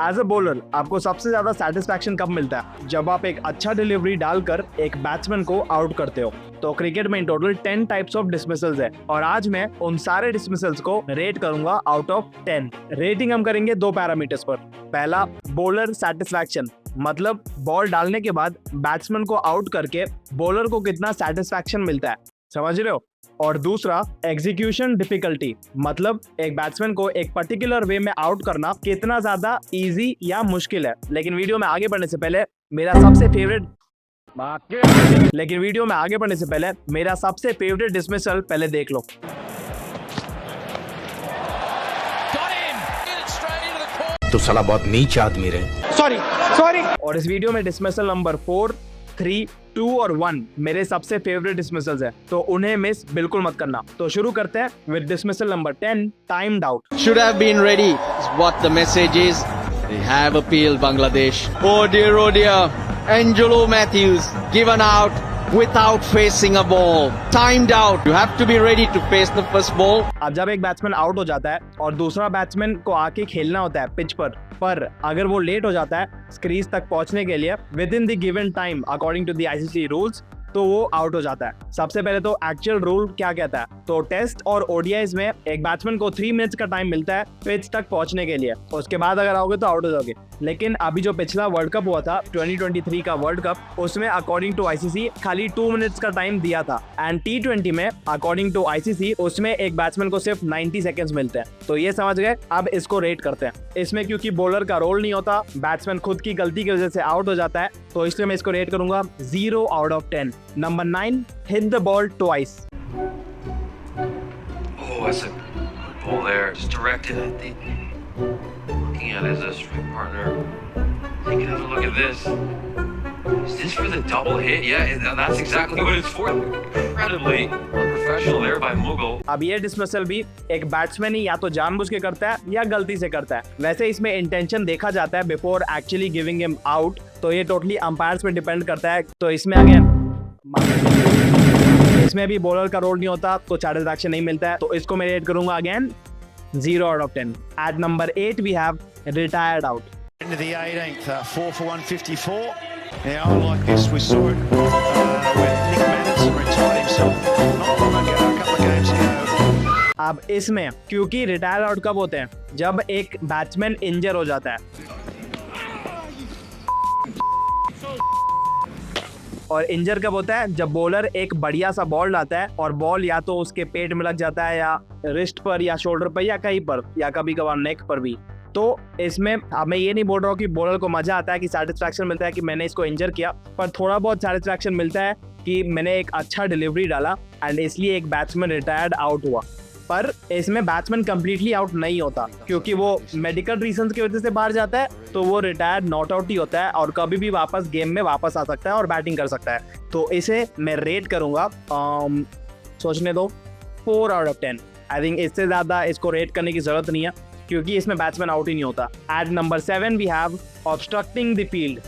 As a bowler आपको सबसे ज्यादा सेटिस्फैक्शन कब मिलता है? जब आप एक अच्छा डिलीवरी डालकर एक बैट्समैन को आउट करते हो। तो क्रिकेट में in total 10 types of dismissals है और आज मैं उन सारे डिसमिसल्स को रेट करूंगा आउट ऑफ 10। रेटिंग हम करेंगे 2 पैरामीटर्स पर। पहला, बॉलर सेटिस्फैक्शन, मतलब बॉल डालने के बाद बैट्समैन को आउट करके बॉलर को कितना सेटिस्फैक्शन मिलता है, समझ रहे हो? और दूसरा, एग्जीक्यूशन डिफिकल्टी, मतलब एक बैट्समैन को एक पर्टिकुलर वे में आउट करना कितना ज्यादा इजी या मुश्किल है। लेकिन वीडियो में आगे बढ़ने से पहले मेरा सबसे फेवरेट डिसमिसल पहले देख लो। तो साला बहुत नीच आदमी रहे। सॉरी। और इस वीडियो में डिसमिसल नंबर 4, 3, 2 और 1 मेरे सबसे फेवरेट डिसमिसल्स है, तो उन्हें मिस बिल्कुल मत करना। तो शुरू करते हैं with dismissal number 10, timed out. Should have been ready is what the message is. They have appealed Bangladesh. Oh dear. Angelo Matthews given out without facing a ball. Timed out. You have to be ready to face the first ball. अब जब एक batsman out हो जाता है और दूसरा batsman को आके खेलना होता है पिच पर अगर वो लेट हो जाता है क्रीज तक पहुंचने के लिए within the given time according to the ICC rules, तो वो आउट हो जाता है। सबसे पहले तो एक्चुअल रूल क्या कहता है, तो टेस्ट और ओडीआईज में एक बैट्समैन को 3 मिनट्स का टाइम मिलता है पिच तक पहुंचने के लिए। उसके बाद अगर आओगे तो आउट हो जाओगे। लेकिन अभी जो पिछला वर्ल्ड कप हुआ था 2023 का वर्ल्ड कप, उसमें अकॉर्डिंग टू आईसीसी खाली 2 मिनट्स का टाइम दिया था। एंड T20 में अकॉर्डिंग टू आईसीसी उसमें एक बैट्समैन को सिर्फ 90 सेकेंड्स मिलते हैं। तो ये समझ गए। अब इसको रेट करते हैं। इसमें क्योंकि बॉलर का रोल नहीं होता, बैट्समैन खुद की गलती की वजह से आउट हो जाता है, तो इसलिए मैं इसको रेट करूंगा 0 out of 10। Number 9, hit the ball twice. Oh, that's a good ball there. Just directed at the. Looking at his strike partner. Taking a look at this. Is this for the double hit? Yeah, and that's exactly what it's for. Incredibly unprofessional there by Mughal. अब ये dismissal भी एक batsman ही या तो जानबूझ के करता है या गलती से करता है। वैसे इसमें इंटेंशन देखा जाता है before actually giving him out, तो ये टोटली अंपायर्स पे डिपेंड करता है। तो इसमें अगेन इसमें भी बॉलर का रोल नहीं होता तो सैटिस्फैक्शन नहीं मिलता है, तो इसको मैं रेट करूंगा again 0 out of 10। At number 8 we have retired out. Into the 18th, 4 for 154. Now, like this, we saw it when Nick Madison retired himself not long ago, a couple of games ago. अब इसमें क्योंकि retire out कब होते हैं, जब एक batsman इंजर हो जाता है। और इंजर कब होता है, जब बॉलर एक बढ़िया सा बॉल लाता है और बॉल या तो उसके पेट में लग जाता है या रिस्ट पर या शोल्डर पर या कहीं पर या कभी कभार नेक पर भी। तो इसमें अब मैं ये नहीं बोल रहा हूँ कि बॉलर को मजा आता है कि सेटिस्फैक्शन मिलता है कि मैंने इसको इंजर किया, पर थोड़ा बहुत सेटिस्फैक्शन मिलता है कि मैंने एक अच्छा डिलीवरी डाला एंड इसलिए एक बैट्समैन रिटायर्ड आउट हुआ। पर इसमें बैट्समैन कंप्लीटली आउट नहीं होता क्योंकि वो मेडिकल रीजंस की वजह से बाहर जाता है, तो वो रिटायर्ड नॉट आउट ही होता है और कभी भी वापस गेम में वापस आ सकता है और बैटिंग कर सकता है। तो इसे मैं रेट करूंगा सोचने दो 4 आउट ऑफ 10। आई थिंक इससे ज़्यादा इसको रेट करने की ज़रूरत नहीं है क्योंकि इसमें बैट्समैन आउट ही नहीं होता। At number 7 we have obstructing the field.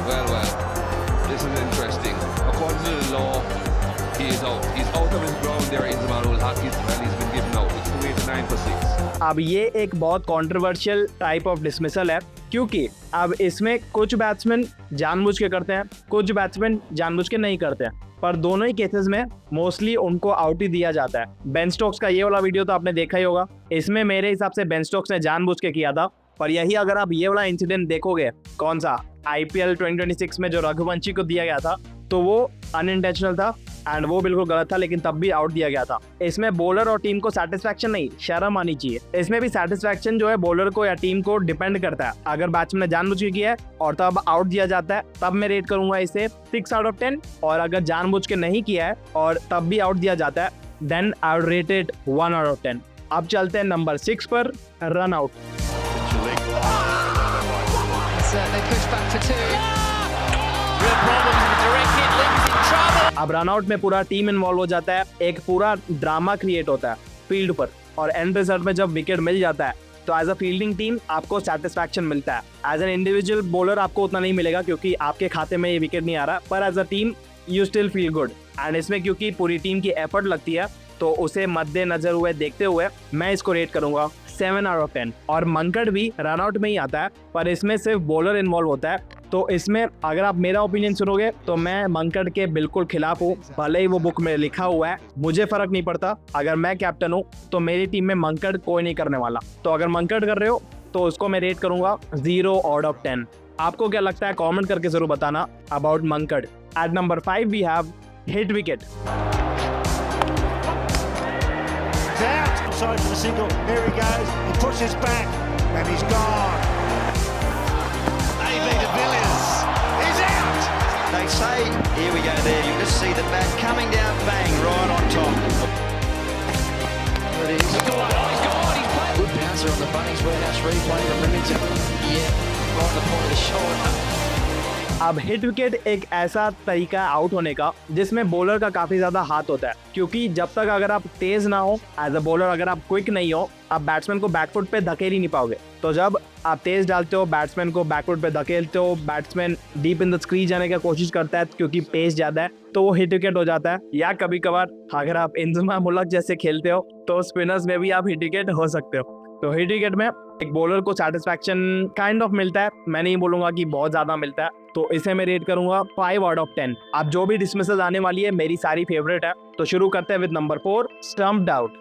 Well, this is interesting. According to the law, he is out. He's out of his ground there in Zamalul Haq, and he's been given out. It's 289 for 6. अब ये एक बहुत controversial type of dismissal है क्योंकि अब इसमें कुछ batsman जानबूझ के करते हैं, कुछ बैट्समैन जानबूझ के नहीं करते हैं, पर दोनों ही केसेस में मोस्टली उनको आउट ही दिया जाता है। बेन स्टोक्स का ये वाला वीडियो तो आपने देखा ही होगा। इसमें मेरे हिसाब से बेन स्टोक्स ने जानबूझ के किया था, पर यही अगर आप ये वाला इंसिडेंट देखोगे, कौन सा IPL 2026 में जो रघुवंशी को दिया गया था, तो वो अनइंटेंशनल था एंड वो बिल्कुल गलत था, लेकिन तब भी आउट दिया गया था। इसमें बॉलर और टीम को सेटिस्फैक्शन नहीं, शर्म आनी चाहिए। इसमें भी सेटिस्फैक्शन जो है बॉलर को या टीम को डिपेंड करता है। अगर बैट्समैन ने जानबूझ के किया है और तब आउट दिया जाता है, तब मैं रेट करूंगा इसे 6 आउट ऑफ 10। और अगर जानबूझ के नहीं किया है और तब भी आउट दिया जाता है, then I would rate it 1 out of 10। अब चलते हैं नंबर 6 पर, run out. They push back for 2. Real problems with direct hit, Lin's in trouble. अब रन आउट में पूरा टीम इन्वॉल्व हो जाता है, एक पूरा ड्रामा क्रिएट होता है फील्ड पर, और एंड रिजल्ट में जब विकेट मिल जाता है तो एज अ फील्डिंग टीम आपको सेटिस्फैक्शन मिलता है। एज एन इंडिविजुअल बॉलर आपको उतना नहीं मिलेगा क्योंकि आपके खाते में ये विकेट नहीं आ रहा, पर as a team you still feel good. And इसमें क्योंकि पूरी टीम की एफर्ट लगती है, तो उसे मद्देनजर हुए देखते हुए मैं इसको रेट करूंगा 7 आउट ऑफ 10। और मंकड़ भी रन आउट में ही आता है, पर इसमें सिर्फ बॉलर इन्वॉल्व होता है, तो इसमें अगर आप मेरा ओपिनियन सुनोगे तो मैं मंकड़ के बिल्कुल खिलाफ हूँ। भले ही वो बुक में लिखा हुआ है, मुझे फर्क नहीं पड़ता। अगर मैं कैप्टन हूँ तो मेरी टीम में मंकड़ कोई नहीं करने वाला। तो अगर मंकड़ कर रहे हो तो उसको मैं रेट करूंगा 0 आउट ऑफ 10। आपको क्या लगता है कमेंट करके जरूर बताना about Mankad. At number 5 we have hit wicket. Side for the single. Here he goes. He pushes back and he's gone. A.B. de Villiers is out. They say, here we go there, you just see the bat coming down, bang, right on top. There it is. He's gone. He's played. Good bouncer on the Bunnies Warehouse replay. Remember, yeah, right on the point of the shoulder. अब hit wicket एक ऐसा तरीका है out होने का जिसमें bowler का काफी ज्यादा हाथ होता है, क्योंकि जब तक अगर आप तेज ना हो एज अ बॉलर, अगर आप क्विक नहीं हो, आप बैट्समैन को बैकफुट पे धकेल ही नहीं पाओगे। तो जब आप तेज डालते हो, बैट्समैन को बैकफुट पे धकेलते हो, batsman deep in the crease जाने की कोशिश करता है क्योंकि पेस ज्यादा है, तो वो हिट विकेट हो जाता है। या कभी कभार अगर आप इंजमाम उल हक जैसे खेलते हो तो स्पिनर्स में भी आप हिट विकेट हो सकते हो। तो हिट विकेट में एक बॉलर को सेटिस्फैक्शन काइंड ऑफ मिलता है, मैं नहीं बोलूंगा कि बहुत ज्यादा मिलता है, तो इसे मैं रेट करूंगा 5 आउट ऑफ 10। अब जो भी डिसमिसल आने वाली है मेरी सारी फेवरेट है, तो शुरू करते हैं with number 4, stumped out.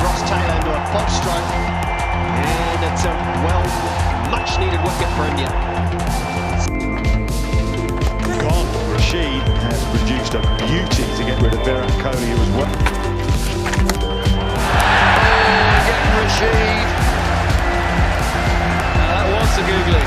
Ross Taylor into a false stroke, and it's a much needed wicket for India. Gone. Rashid has produced a beauty to get rid of Virat Kohli, who was well. Rashid. That was a googly.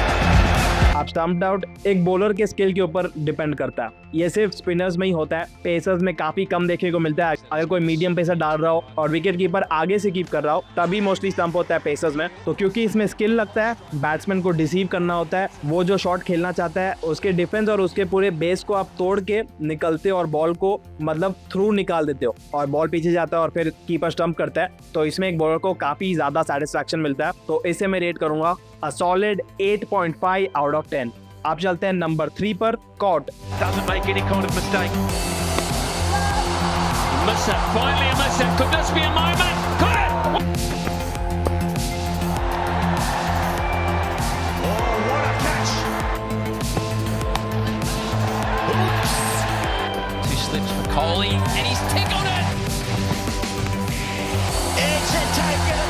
अब stumped out एक bowler के skill के ऊपर depend करता है, ये सिर्फ spinners में ही होता है, पेसर्स में काफी कम देखने को मिलता है। अगर कोई मीडियम पेसर डाल रहा हो और विकेट कीपर आगे से कीप कर रहा हो तभी मोस्टली स्टंप होता है पेसर्स में। तो क्योंकि इसमें स्किल लगता है, बैट्समैन को डिसीव करना होता है, वो जो शॉट खेलना चाहता है उसके डिफेंस और उसके पूरे बेस को आप तोड़ के निकलते हो और बॉल को मतलब थ्रू निकाल देते हो और बॉल पीछे जाता है और फिर कीपर स्टंप करता है, तो इसमें एक बॉलर को काफी ज्यादा सेटिस्फैक्शन मिलता है। तो इसे मैं रेट करूंगा a solid 8.5 आउट ऑफ 10। आप चलते हैं नंबर 3 पर, cot. Doesn't make any kind of mistake. Musa, finally a Musa. Could this be a moment? Could it? Oh, what a catch! Oops! 2 slips for Kohli, and he's tickled it. It's a taken.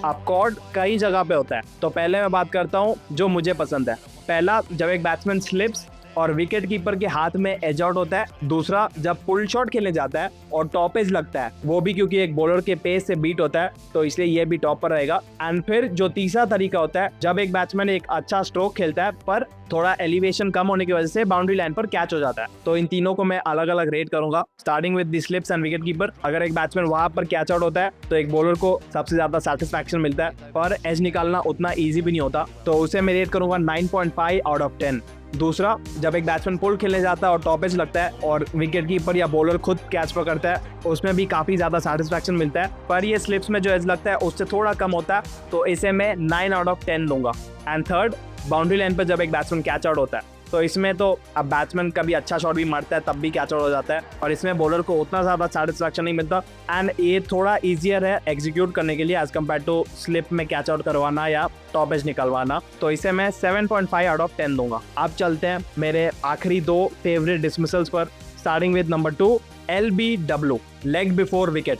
अब cord कई जगह पे होता है, तो पहले मैं बात करता हूँ जो मुझे पसंद है। पहला, जब एक बैट्समैन स्लिप्स और विकेट कीपर के हाथ में एज आउट होता है। दूसरा, जब पुल शॉट खेलने जाता है और टॉप एज लगता है, वो भी क्योंकि एक बॉलर के पेस से बीट होता है, तो इसलिए ये भी टॉप पर रहेगा। एंड फिर जो तीसरा तरीका होता है, जब एक बैट्समैन एक अच्छा स्ट्रोक खेलता है पर थोड़ा एलिवेशन कम होने की वजह से बाउंड्री लाइन पर कैच हो जाता है। तो इन तीनों को मैं अलग अलग रेट करूंगा, starting with the slips and wicket keeper. अगर एक बैट्समैन वहां पर कैच आउट होता है तो एक बॉलर को सबसे ज्यादा सेटिस्फैक्शन मिलता है, पर एज निकालना उतना ईजी भी नहीं होता, तो उसे मैं रेट करूंगा 9.5 आउट ऑफ 10। दूसरा, जब एक बैट्समैन पुल खेलने जाता है और टॉप एज लगता है और विकेट कीपर या बॉलर खुद कैच पकड़ता है, उसमें भी काफी ज्यादा सेटिस्फैक्शन मिलता है, पर ये स्लिप्स में जो एज लगता है उससे थोड़ा कम होता है, तो इसे मैं 9 आउट ऑफ 10 दूंगा। एंड थर्ड, बाउंड्री लाइन पर जब एक बैट्समैन कैच आउट होता है, तो इसमें तो अब बैट्समैन कभी अच्छा शॉट भी मारता है तब भी कैच आउट हो जाता है, और इसमें बॉलर को उतना ज़्यादा सेटिस्फैक्शन नहीं मिलता। एंड ये थोड़ा ईजियर है एग्जीक्यूट करने के लिए एज कम्पेयर टू स्लिप में कैच आउट करवाना या टॉप एज निकलवाना, तो इसे मैं 7.5 आउट ऑफ 10 दूंगा। अब चलते हैं मेरे आखिरी 2 फेवरेट डिसमिसल्स पर, starting with number 2, LBW, leg before wicket.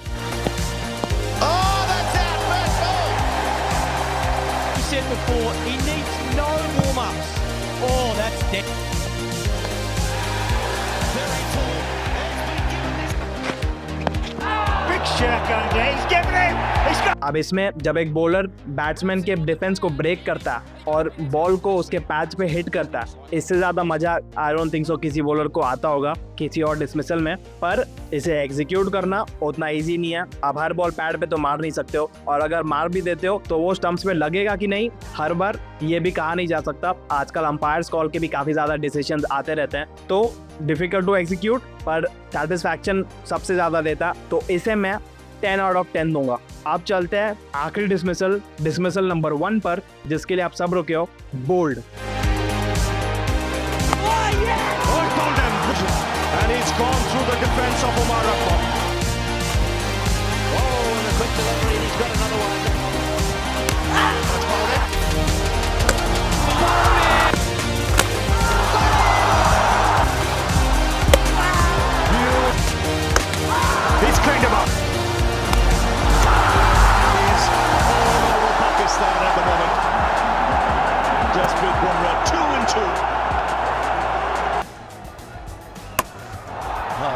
Said before, he needs no warm-ups. Oh, that's dead. Very full. Big shout going there. He's given him. He's got. अब इसमें जब एक बॉलर बैट्समैन के defence को break करता है और ball को उसके पैच पे हिट करता है, इससे ज़्यादा मज़ा आई डोंट थिंक सो किसी बॉलर को आता होगा किसी और डिसमिसल में। पर इसे एग्जीक्यूट करना उतना ईजी नहीं है। आप हर बॉल पैड पे तो मार नहीं सकते हो, और अगर मार भी देते हो तो वो स्टंप्स में लगेगा कि नहीं हर बार ये भी कहा नहीं जा सकता। आजकल अंपायर्स कॉल के भी काफ़ी ज़्यादा डिसीजंस आते रहते हैं, तो डिफिकल्ट टू एग्जीक्यूट पर सेटिस्फैक्शन सबसे ज़्यादा देता। तो इसे मैं 10 आउट ऑफ 10 दूंगा। अब चलते हैं आखिरी डिसमिसल नंबर 1 पर, जिसके लिए आप सब रुके हो, bold. And he's gone through the defense of Umar Akbar. Oh, and a quick delivery, and he's got another one. He's cleaned him up. He's all over Pakistan at the moment. Jasprit Bumrah, 2 and 2.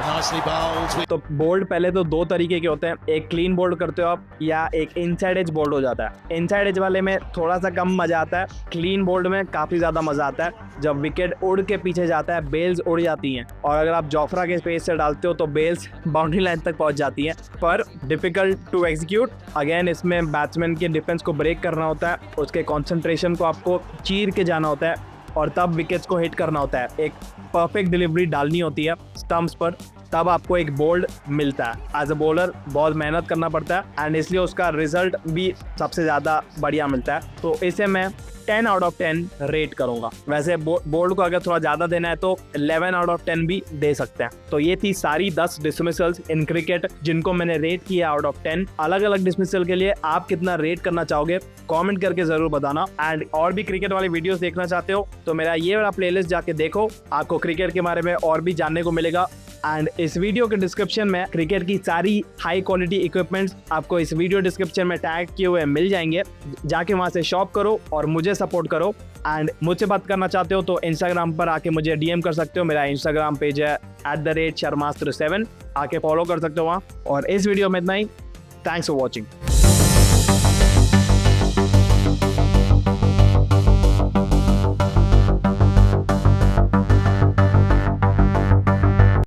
Nicely bowled. तो bold पहले तो 2 तरीके के होते हैं, एक clean bowled करते हो आप, या एक इनसाइड एज बोल्ड हो जाता है। इनसाइड एज वाले में थोड़ा सा कम मजा आता है, क्लीन बोल्ड में काफी ज्यादा मजा आता है। जब विकेट उड़ के पीछे जाता है, बेल्स उड़ जाती हैं, और अगर आप जोफ्रा के स्पेस से डालते हो तो बेल्स बाउंड्री लाइन तक पहुंच जाती हैं, पर डिफिकल्ट टू एग्जीक्यूट। अगेन इसमें बैट्समैन के डिफेंस को ब्रेक करना होता है, उसके कॉन्सेंट्रेशन को आपको चीर के जाना होता है, और तब विकेट्स को हिट करना होता है। एक परफेक्ट डिलीवरी डालनी होती है स्टंप्स पर, तब आपको एक बोल्ड मिलता है। एज अ बॉलर बहुत मेहनत करना पड़ता है, एंड इसलिए उसका रिजल्ट भी सबसे ज़्यादा बढ़िया मिलता है। तो इसे मैं 10 आउट ऑफ 10 रेट करूंगा। वैसे बोल्ड को अगर थोड़ा ज़्यादा देना है तो 11 आउट ऑफ 10 भी दे सकते हैं। तो ये थी सारी 10 डिसमिसल्स इन क्रिकेट जिनको मैंने रेट किया आउट ऑफ 10। अलग अलग डिसमिसल के लिए आप कितना रेट करना चाहोगे कमेंट करके ज़रूर बताना। एंड और भी क्रिकेट वाली वीडियोस देखना चाहते हो तो मेरा ये वाला प्लेलिस्ट जाके देखो, आपको क्रिकेट के बारे में और भी जानने को मिलेगा। एंड इस वीडियो के डिस्क्रिप्शन में क्रिकेट की सारी हाई क्वालिटी इक्विपमेंट्स आपको इस वीडियो डिस्क्रिप्शन में टैग किए हुए मिल जाएंगे। जाके वहां से शॉप करो और मुझे सपोर्ट करो। एंड मुझसे बात करना चाहते हो तो इंस्टाग्राम पर आके मुझे डीएम कर सकते हो। मेरा इंस्टाग्राम पेज है @sharmastra7, आके फॉलो कर सकते हो वहाँ। और इस वीडियो में इतना ही। Thanks for watching.